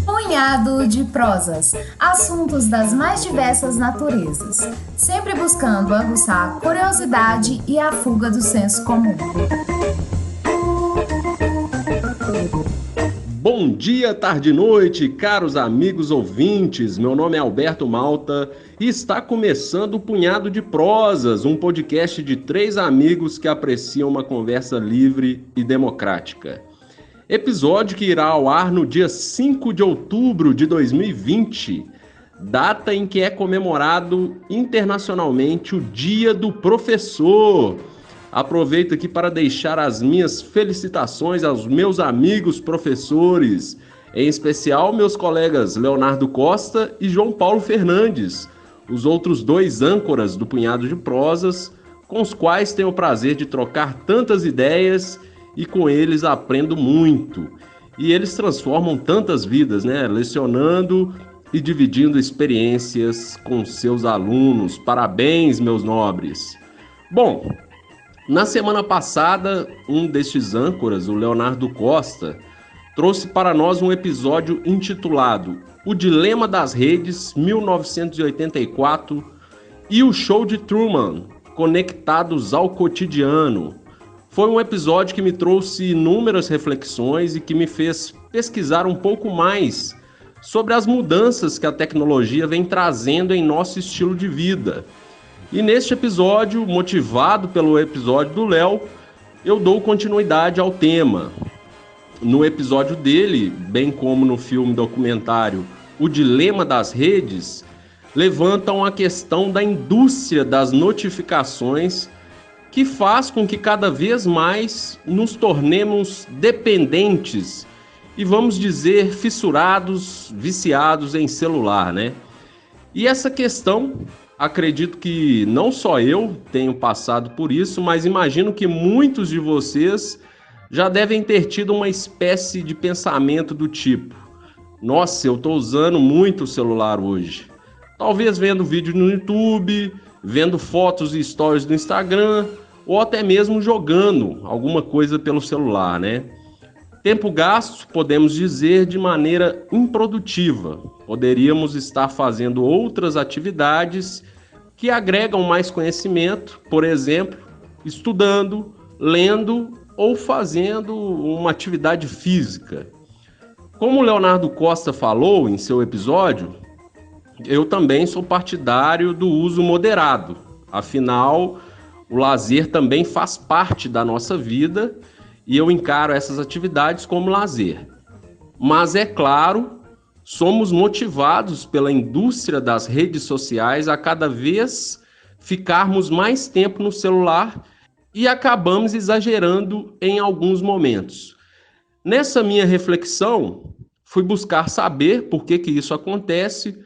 Punhado de prosas, assuntos das mais diversas naturezas, sempre buscando aguçar a curiosidade e a fuga do senso comum. Bom dia, tarde e noite, caros amigos ouvintes. Meu nome é Alberto Malta e está começando o Punhado de Prosas, um podcast de 3 amigos que apreciam uma conversa livre e democrática. Episódio que irá ao ar no dia 5 de outubro de 2020, data em que é comemorado internacionalmente o Dia do Professor. Aproveito aqui para deixar as minhas felicitações aos meus amigos professores, em especial meus colegas Leonardo Costa e João Paulo Fernandes, os outros 2 âncoras do Punhado de Prosas, com os quais tenho o prazer de trocar tantas ideias e com eles aprendo muito. E eles transformam tantas vidas, lecionando e dividindo experiências com seus alunos. Parabéns, meus nobres! Bom, na semana passada, um destes âncoras, o Leonardo Costa, trouxe para nós um episódio intitulado O Dilema das Redes, 1984 e o Show de Truman, Conectados ao Cotidiano. Foi um episódio que me trouxe inúmeras reflexões e que me fez pesquisar um pouco mais sobre as mudanças que a tecnologia vem trazendo em nosso estilo de vida. E neste episódio, motivado pelo episódio do Léo, eu dou continuidade ao tema. No episódio dele, bem como no filme documentário O Dilema das Redes, levantam a questão da indústria das notificações, que faz com que cada vez mais nos tornemos dependentes e, vamos dizer, fissurados, viciados em celular, E essa questão, acredito que não só eu tenho passado por isso, mas imagino que muitos de vocês já devem ter tido uma espécie de pensamento do tipo: nossa, eu estou usando muito o celular hoje. Talvez vendo vídeo no YouTube, vendo fotos e stories do Instagram, ou até mesmo jogando alguma coisa pelo celular, Tempo gasto, podemos dizer, de maneira improdutiva. Poderíamos estar fazendo outras atividades que agregam mais conhecimento, por exemplo, estudando, lendo ou fazendo uma atividade física. Como o Leonardo Costa falou em seu episódio, eu também sou partidário do uso moderado. Afinal, o lazer também faz parte da nossa vida e eu encaro essas atividades como lazer. Mas é claro, somos motivados pela indústria das redes sociais a cada vez ficarmos mais tempo no celular e acabamos exagerando em alguns momentos. Nessa minha reflexão, fui buscar saber por que isso acontece,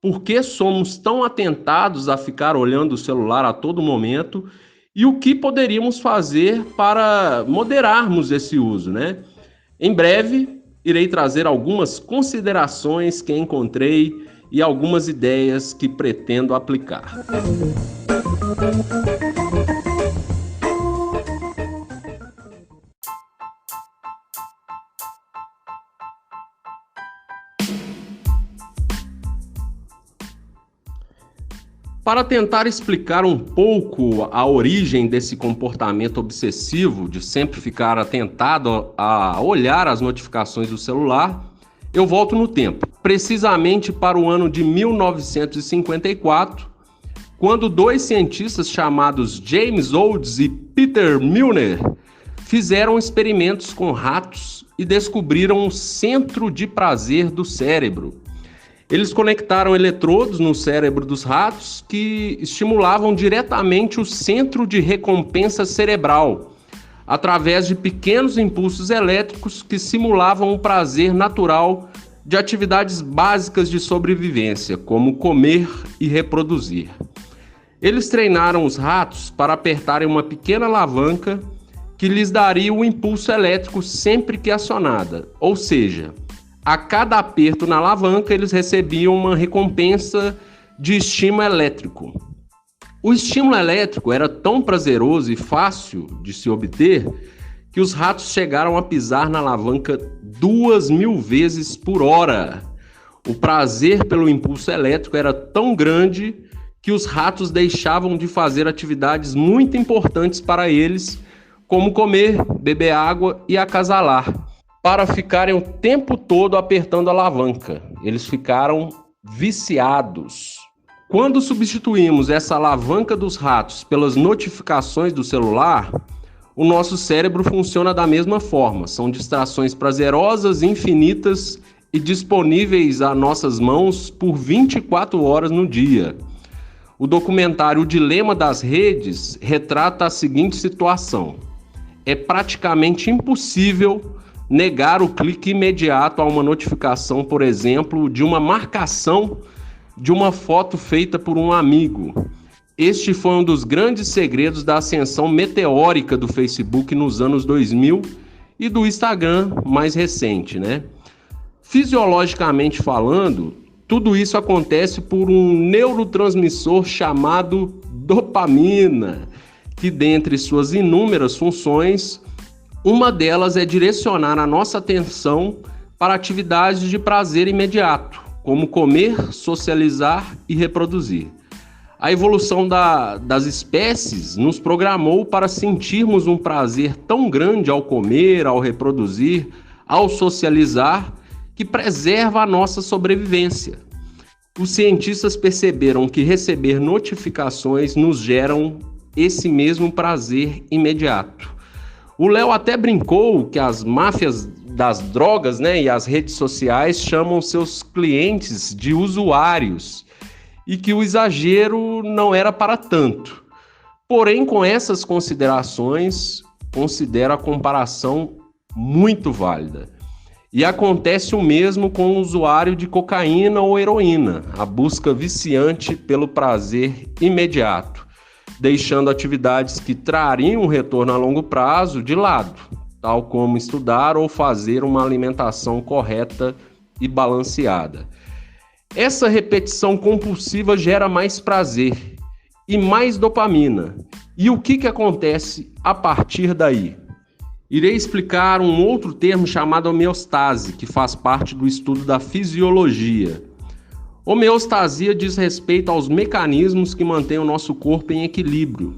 por que somos tão atentados a ficar olhando o celular a todo momento e o que poderíamos fazer para moderarmos esse uso, Em breve, irei trazer algumas considerações que encontrei e algumas ideias que pretendo aplicar. Para tentar explicar um pouco a origem desse comportamento obsessivo de sempre ficar atentado a olhar as notificações do celular, eu volto no tempo, precisamente para o ano de 1954, quando 2 cientistas chamados James Olds e Peter Milner fizeram experimentos com ratos e descobriram um centro de prazer do cérebro. Eles conectaram eletrodos no cérebro dos ratos que estimulavam diretamente o centro de recompensa cerebral, através de pequenos impulsos elétricos que simulavam o prazer natural de atividades básicas de sobrevivência, como comer e reproduzir. Eles treinaram os ratos para apertarem uma pequena alavanca que lhes daria o impulso elétrico sempre que acionada, ou seja, a cada aperto na alavanca eles recebiam uma recompensa de estímulo elétrico. O estímulo elétrico era tão prazeroso e fácil de se obter que os ratos chegaram a pisar na alavanca 2.000 vezes por hora. O prazer pelo impulso elétrico era tão grande que os ratos deixavam de fazer atividades muito importantes para eles, como comer, beber água e acasalar, para ficarem o tempo todo apertando a alavanca. Eles ficaram viciados. Quando substituímos essa alavanca dos ratos pelas notificações do celular, o nosso cérebro funciona da mesma forma. São distrações prazerosas, infinitas e disponíveis a nossas mãos por 24 horas no dia. O documentário O Dilema das Redes retrata a seguinte situação: é praticamente impossível negar o clique imediato a uma notificação, por exemplo, de uma marcação de uma foto feita por um amigo. Este foi um dos grandes segredos da ascensão meteórica do Facebook nos anos 2000 e do Instagram mais recente, né? Fisiologicamente falando, tudo isso acontece por um neurotransmissor chamado dopamina, que dentre suas inúmeras funções, uma delas é direcionar a nossa atenção para atividades de prazer imediato, como comer, socializar e reproduzir. A evolução das espécies nos programou para sentirmos um prazer tão grande ao comer, ao reproduzir, ao socializar, que preserva a nossa sobrevivência. Os cientistas perceberam que receber notificações nos geram esse mesmo prazer imediato. O Léo até brincou que as máfias das drogas, né, e as redes sociais chamam seus clientes de usuários e que o exagero não era para tanto. Porém, com essas considerações, considero a comparação muito válida. E acontece o mesmo com o usuário de cocaína ou heroína, a busca viciante pelo prazer imediato, deixando atividades que trariam um retorno a longo prazo de lado, tal como estudar ou fazer uma alimentação correta e balanceada. Essa repetição compulsiva gera mais prazer e mais dopamina. E o que acontece a partir daí? Irei explicar um outro termo chamado homeostase, que faz parte do estudo da fisiologia. Homeostasia diz respeito aos mecanismos que mantêm o nosso corpo em equilíbrio.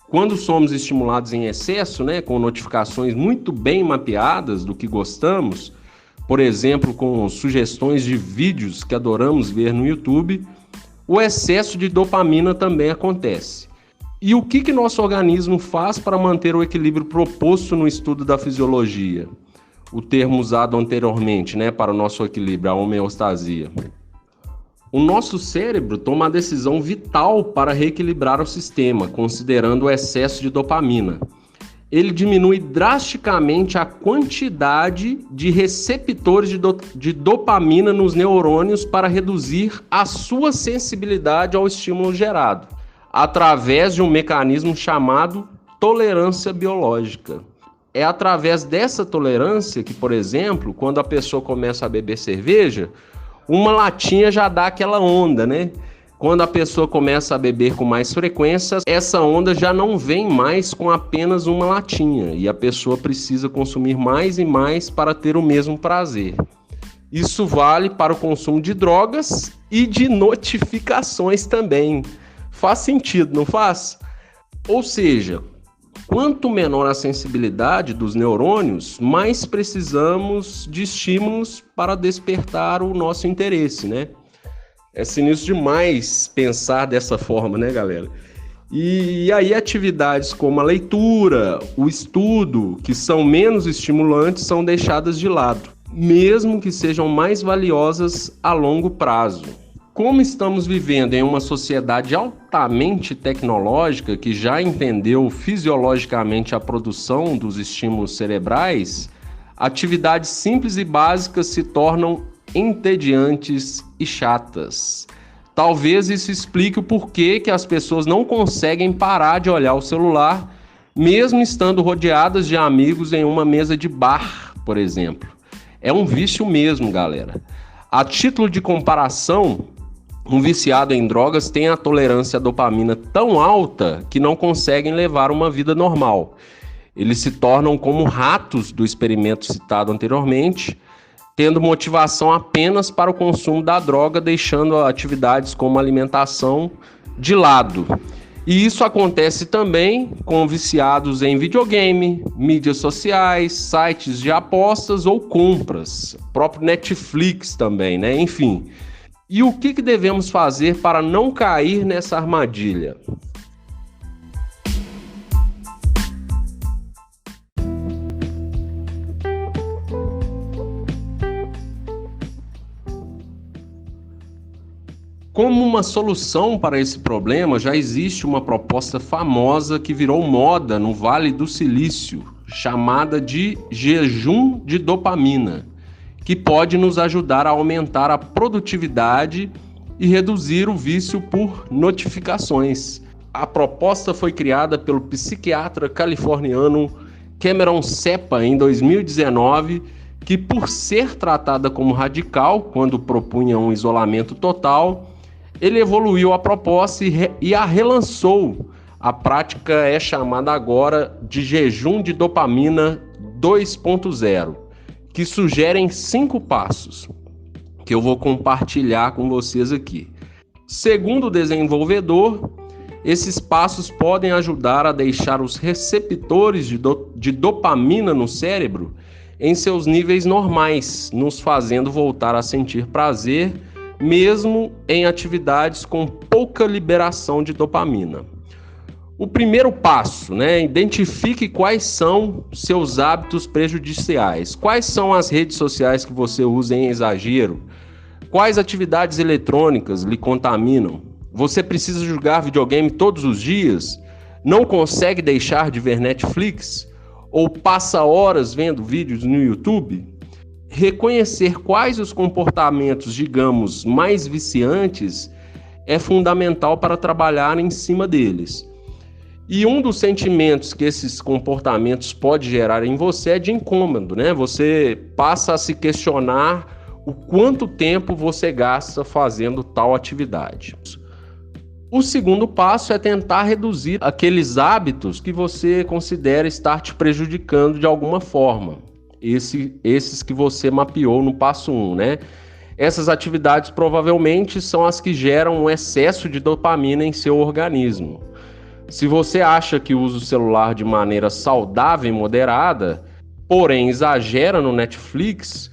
Quando somos estimulados em excesso, né, com notificações muito bem mapeadas do que gostamos, por exemplo, com sugestões de vídeos que adoramos ver no YouTube, o excesso de dopamina também acontece. E o que nosso organismo faz para manter o equilíbrio proposto no estudo da fisiologia? O termo usado anteriormente, né, para o nosso equilíbrio, a homeostasia. O nosso cérebro toma a decisão vital para reequilibrar o sistema, considerando o excesso de dopamina. Ele diminui drasticamente a quantidade de receptores de dopamina nos neurônios para reduzir a sua sensibilidade ao estímulo gerado, através de um mecanismo chamado tolerância biológica. É através dessa tolerância que, por exemplo, quando a pessoa começa a beber cerveja, uma latinha já dá aquela onda, né? Quando a pessoa começa a beber com mais frequência, essa onda já não vem mais com apenas uma latinha e a pessoa precisa consumir mais e mais para ter o mesmo prazer. Isso vale para o consumo de drogas e de notificações também. Faz sentido, não faz? Ou seja, quanto menor a sensibilidade dos neurônios, mais precisamos de estímulos para despertar o nosso interesse, né? É sinistro demais pensar dessa forma, né, galera? E aí atividades como a leitura, o estudo, que são menos estimulantes, são deixadas de lado, mesmo que sejam mais valiosas a longo prazo. Como estamos vivendo em uma sociedade altamente tecnológica que já entendeu fisiologicamente a produção dos estímulos cerebrais, atividades simples e básicas se tornam entediantes e chatas. Talvez isso explique o porquê que as pessoas não conseguem parar de olhar o celular, mesmo estando rodeadas de amigos em uma mesa de bar, por exemplo. É um vício mesmo, galera. A título de comparação, Um viciado em drogas tem a tolerância à dopamina tão alta que não conseguem levar uma vida normal. Eles se tornam como ratos do experimento citado anteriormente, tendo motivação apenas para o consumo da droga, deixando atividades como alimentação de lado. E isso acontece também com viciados em videogame, mídias sociais, sites de apostas ou compras, próprio Netflix também, né? Enfim. E o que devemos fazer para não cair nessa armadilha? Como uma solução para esse problema, já existe uma proposta famosa que virou moda no Vale do Silício, chamada de jejum de dopamina, que pode nos ajudar a aumentar a produtividade e reduzir o vício por notificações. A proposta foi criada pelo psiquiatra californiano Cameron Cepa em 2019, que, por ser tratada como radical quando propunha um isolamento total, ele evoluiu a proposta e a relançou. A prática é chamada agora de jejum de dopamina 2.0, que sugerem 5 passos, que eu vou compartilhar com vocês aqui. Segundo o desenvolvedor, esses passos podem ajudar a deixar os receptores de dopamina no cérebro em seus níveis normais, nos fazendo voltar a sentir prazer, mesmo em atividades com pouca liberação de dopamina. O primeiro passo, identifique quais são seus hábitos prejudiciais. Quais são as redes sociais que você usa em exagero? Quais atividades eletrônicas lhe contaminam? Você precisa jogar videogame todos os dias? Não consegue deixar de ver Netflix? Ou passa horas vendo vídeos no YouTube? Reconhecer quais os comportamentos, digamos, mais viciantes é fundamental para trabalhar em cima deles. E um dos sentimentos que esses comportamentos podem gerar em você é de incômodo, Você passa a se questionar o quanto tempo você gasta fazendo tal atividade. O segundo passo é tentar reduzir aqueles hábitos que você considera estar te prejudicando de alguma forma. Esses que você mapeou no passo 1, Essas atividades provavelmente são as que geram um excesso de dopamina em seu organismo. Se você acha que usa o celular de maneira saudável e moderada, porém exagera no Netflix,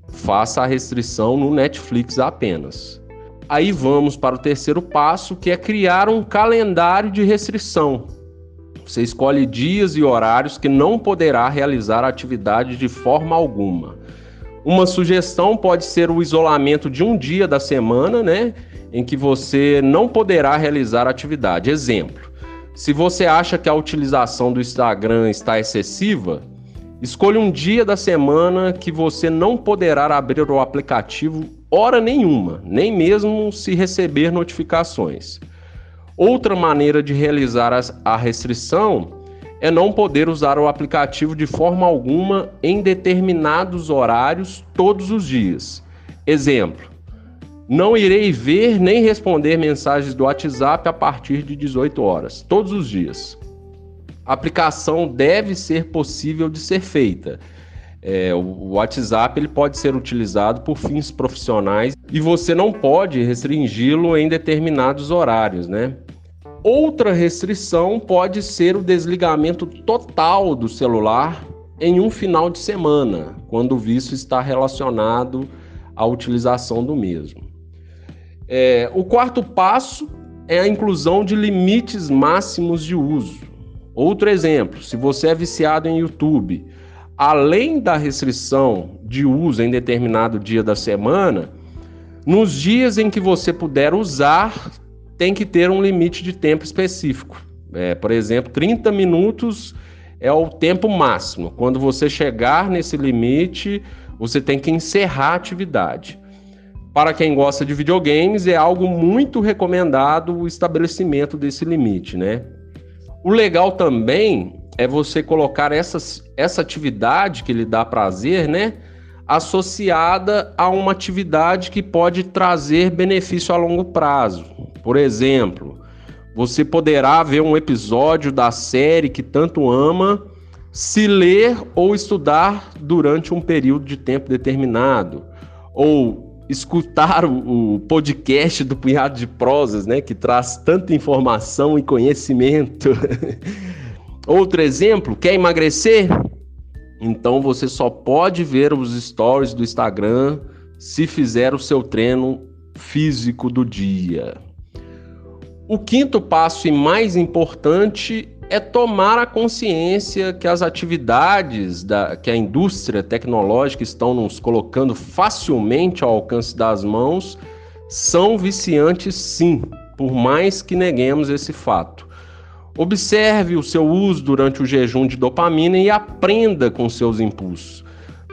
faça a restrição no Netflix apenas. Aí vamos para o terceiro passo, que é criar um calendário de restrição. Você escolhe dias e horários que não poderá realizar a atividade de forma alguma. Uma sugestão pode ser o isolamento de um dia da semana, em que você não poderá realizar a atividade. Exemplo, se você acha que a utilização do Instagram está excessiva, escolha um dia da semana que você não poderá abrir o aplicativo hora nenhuma, nem mesmo se receber notificações. Outra maneira de realizar a restrição é não poder usar o aplicativo de forma alguma em determinados horários todos os dias. Exemplo, não irei ver nem responder mensagens do WhatsApp a partir de 18 horas, todos os dias. A aplicação deve ser possível de ser feita. O WhatsApp ele pode ser utilizado por fins profissionais e você não pode restringi-lo em determinados horários, Outra restrição pode ser o desligamento total do celular em um final de semana, quando o vício está relacionado à utilização do mesmo. O quarto passo é a inclusão de limites máximos de uso. Outro exemplo, se você é viciado em YouTube, além da restrição de uso em determinado dia da semana, nos dias em que você puder usar, tem que ter um limite de tempo específico. Por exemplo, 30 minutos é o tempo máximo. Quando você chegar nesse limite, você tem que encerrar a atividade. Para quem gosta de videogames, é algo muito recomendado o estabelecimento desse limite, O legal também é você colocar essa atividade que lhe dá prazer, associada a uma atividade que pode trazer benefício a longo prazo. Por exemplo, você poderá ver um episódio da série que tanto ama, se ler ou estudar durante um período de tempo determinado, ou escutar o podcast do Punhado de Prosas, né, que traz tanta informação e conhecimento. Outro exemplo, quer emagrecer? Então você só pode ver os stories do Instagram se fizer o seu treino físico do dia. O quinto passo e mais importante é tomar a consciência que as atividades que a indústria tecnológica estão nos colocando facilmente ao alcance das mãos são viciantes, sim, por mais que neguemos esse fato. Observe o seu uso durante o jejum de dopamina e aprenda com seus impulsos.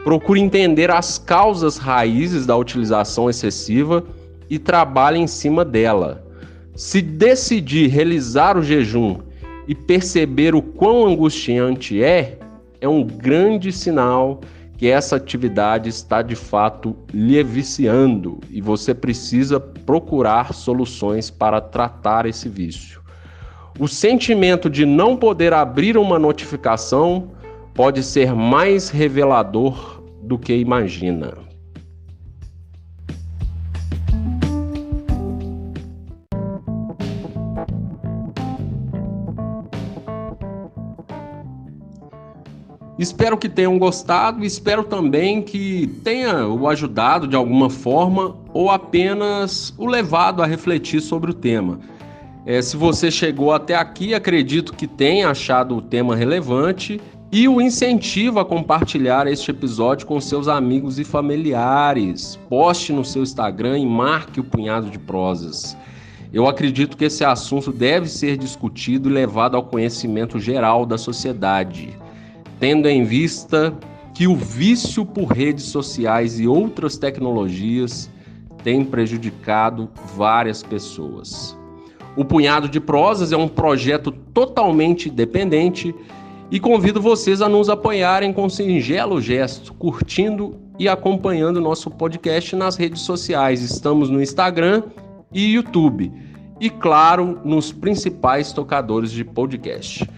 Procure entender as causas raízes da utilização excessiva e trabalhe em cima dela. Se decidir realizar o jejum e perceber o quão angustiante é um grande sinal que essa atividade está de fato lhe viciando e você precisa procurar soluções para tratar esse vício. O sentimento de não poder abrir uma notificação pode ser mais revelador do que imagina. Espero que tenham gostado e espero também que tenha o ajudado de alguma forma ou apenas o levado a refletir sobre o tema. Se você chegou até aqui, acredito que tenha achado o tema relevante e o incentivo a compartilhar este episódio com seus amigos e familiares. Poste no seu Instagram e marque o Punhado de Prosas. Eu acredito que esse assunto deve ser discutido e levado ao conhecimento geral da sociedade, tendo em vista que o vício por redes sociais e outras tecnologias tem prejudicado várias pessoas. O Punhado de Prosas é um projeto totalmente independente e convido vocês a nos apoiarem com um singelo gesto, curtindo e acompanhando nosso podcast nas redes sociais. Estamos no Instagram e YouTube e, claro, nos principais tocadores de podcast.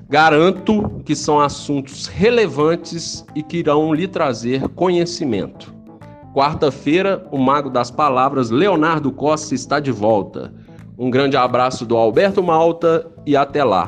Garanto que são assuntos relevantes e que irão lhe trazer conhecimento. Quarta-feira, o Mago das Palavras, Leonardo Costa, está de volta. Um grande abraço do Alberto Malta e até lá.